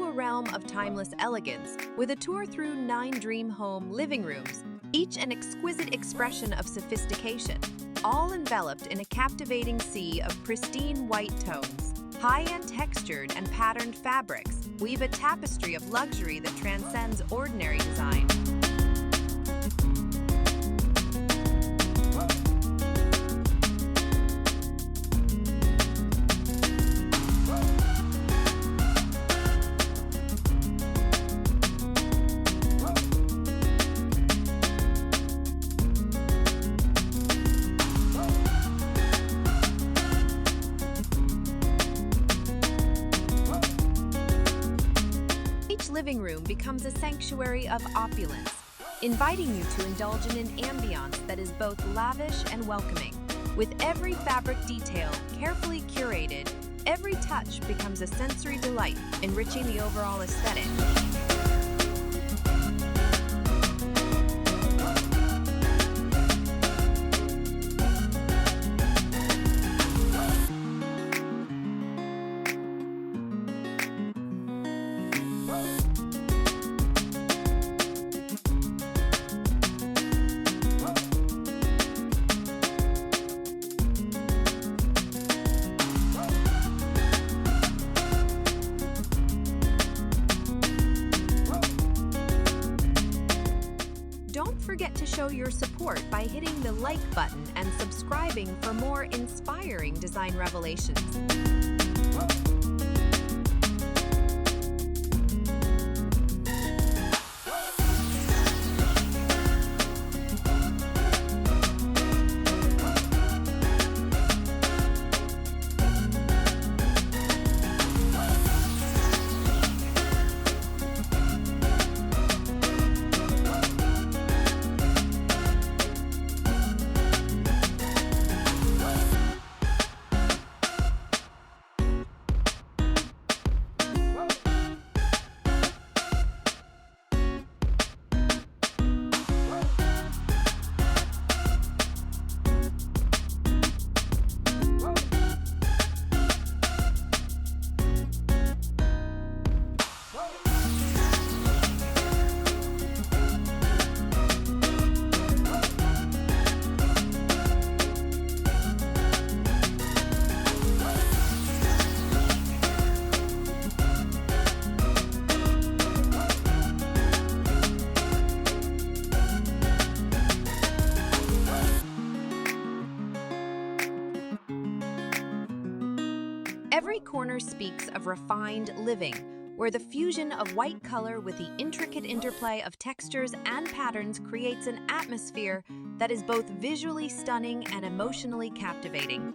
into a realm of timeless elegance with a tour through 9 dream home living rooms, each an exquisite expression of sophistication, all enveloped in a captivating sea of pristine white tones. High-end textured and patterned fabrics weave a tapestry of luxury that transcends ordinary design. Living room becomes a sanctuary of opulence, inviting you to indulge in an ambiance that is both lavish and welcoming. With every fabric detail carefully curated, every touch becomes a sensory delight, enriching the overall aesthetic. Don't forget to show your support by hitting the like button and subscribing for more inspiring design revelations. Every corner speaks of refined living, where the fusion of white color with the intricate interplay of textures and patterns creates an atmosphere that is both visually stunning and emotionally captivating.